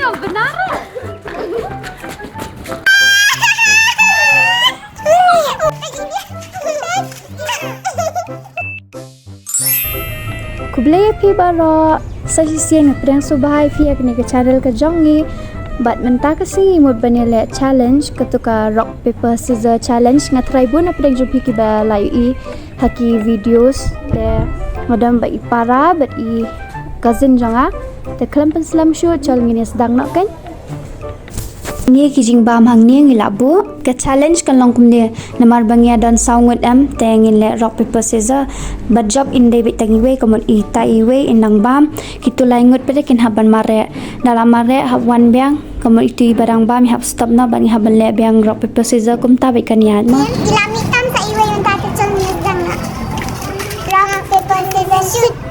yang benar. Kublaya pi baro saji siang prang subhai fi akne ke channel ka jongi but menta kasi mod banele challenge ketuka rock paper scissor challenge nga try bu na prang jupi ki ba lai I haki videos te ngodam ba I para but I cousin jonga te klampan slam shoot chal ngine sedang nak kan ni ki jing bam hang ni ngilabu ke challenge kan long kumne namar bangya dan saungut am tengin le rock paper scissor but job in day bit tangi we komon I ta I we inang bam kitu laingut pede kin haban mare dalam mare hab wan biang komon itu barang bam hab stop na bang haban le biang rock paper scissor kum ta kan yan mo ilamitan sa iwe yung tatutson ni Zang na rock paper scissor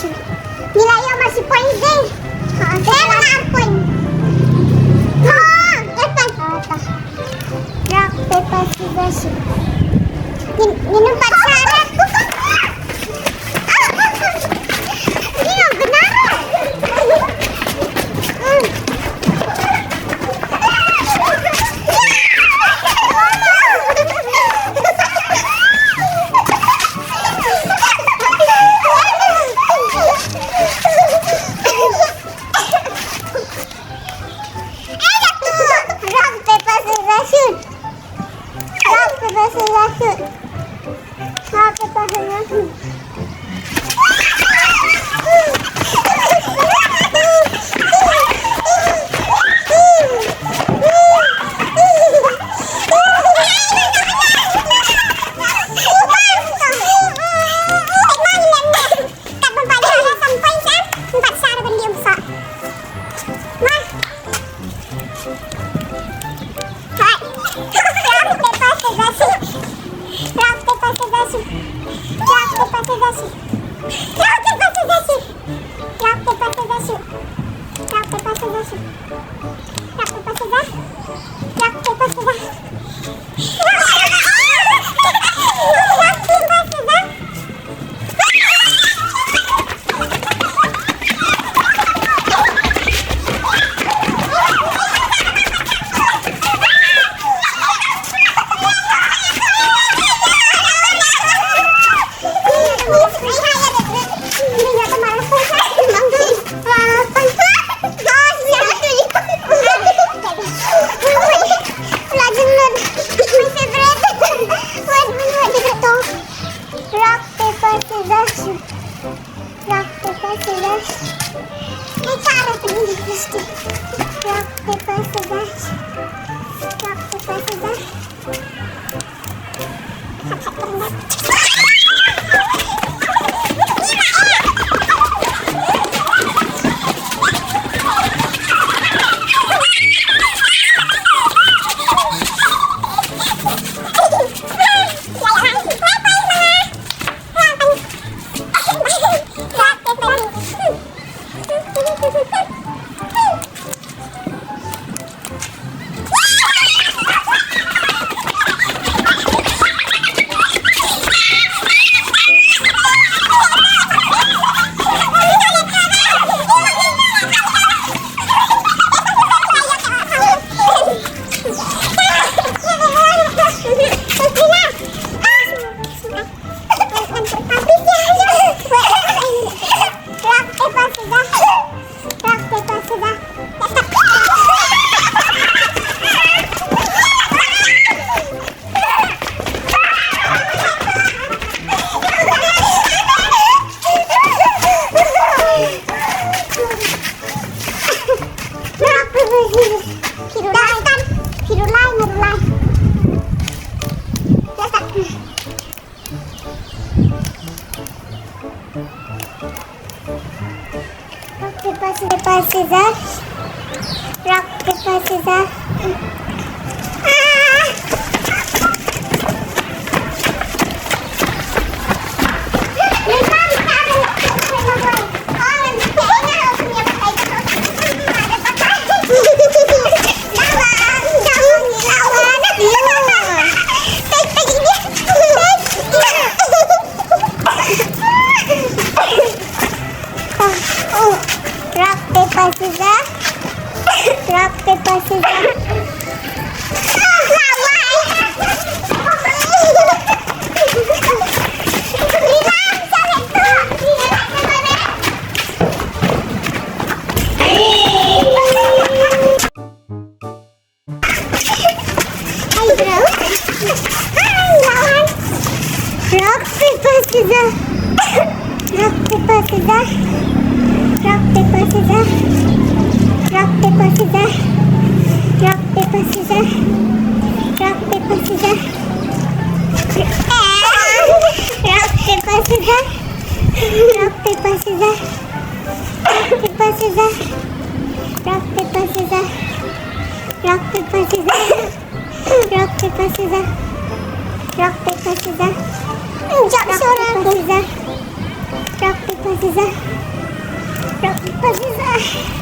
shoot. Nilai yang masih poin deh. Saya mana poin? Rock, paper, scissors, shoot. Minum pacaran. Ini yang benar. Rock, paper, scissors, shoot. Rock, paper, scissors, shoot. Rock, paper, scissors, shoot. Paper, scissors. Rock, paper, scissors. Rock, paper, scissors. Rock, paper, scissors. Rock, paper, scissors. Rock, paper, scissors. Rock, paper, scissors. Rock, paper, scissors. Rock, paper, scissors. Rock, paper, scissors. Rock, paper, scissors. Rock, paper, scissors. Rock, paper, scissors. Rock, paper, scissors. Rock, paper, scissors. Rock, paper, scissors. Rock, paper, scissors. Rock, paper, scissors. Rock, paper, scissors. Rock, paper, scissors.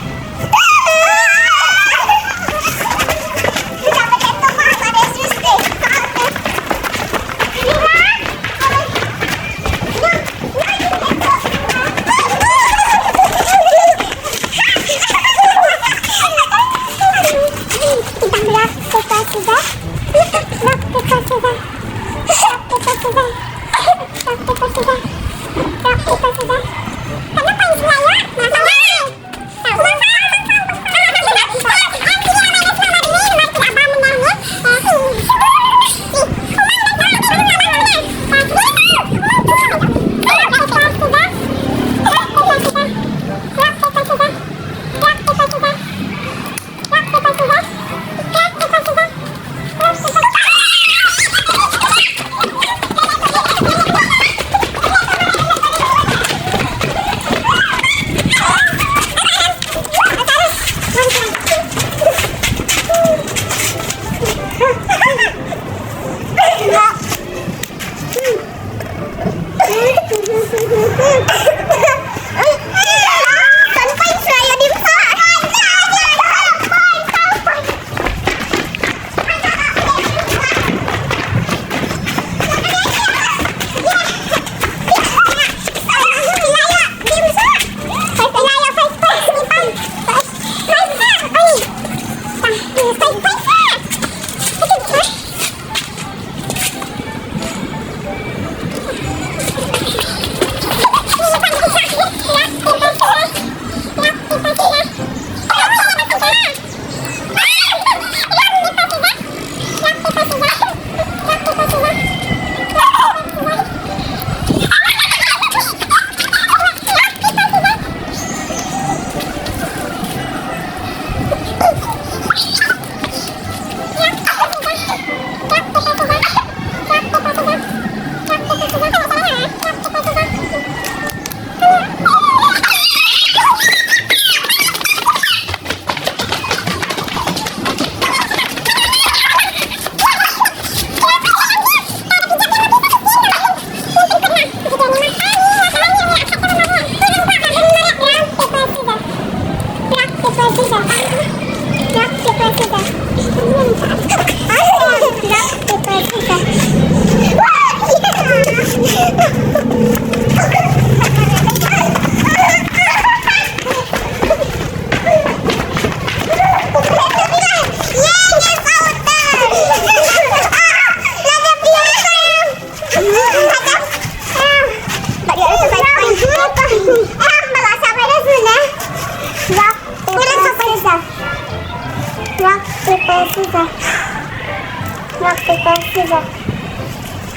Rock, paper, scissors.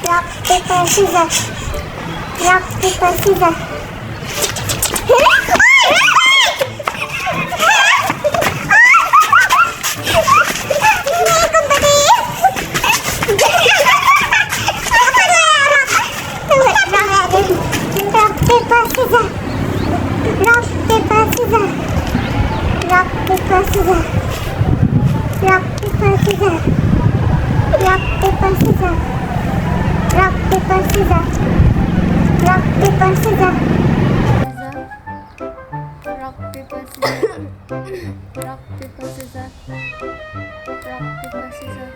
Rock, paper, scissors. Rock, paper, scissors. Rock, paper, scissors. Rock, paper, scissors. Rock, paper, scissors. Rock, paper, scissors. Rock, paper, scissors. Rock, paper, scissors. Rock, paper, scissors. Rock, paper, scissors. Rock, paper, scissors. Rock, paper, scissors.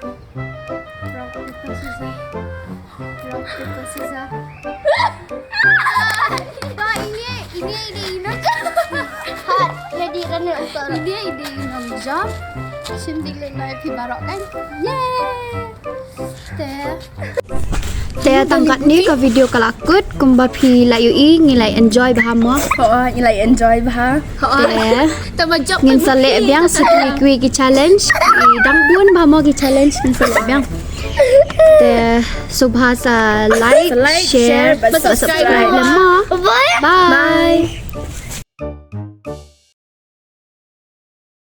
Rock, paper, scissors. Rock, paper, scissors. Ini ide Inam. Hot. Jadi runner untuk Ini ide Inam jam. Şimdi lelai pi barok kan. Yeay. Teh tangkat ni ke video kelakut kumba pi layu i ngilai enjoy bahama. Ilai enjoy bah. Teh termajok. ngin salek biang sikui ki challenge. Dang bun bahama ki challenge ngin salek biang. Teh subhasa like, Like, share, share, but subscribe. lemah. Bye. Bye.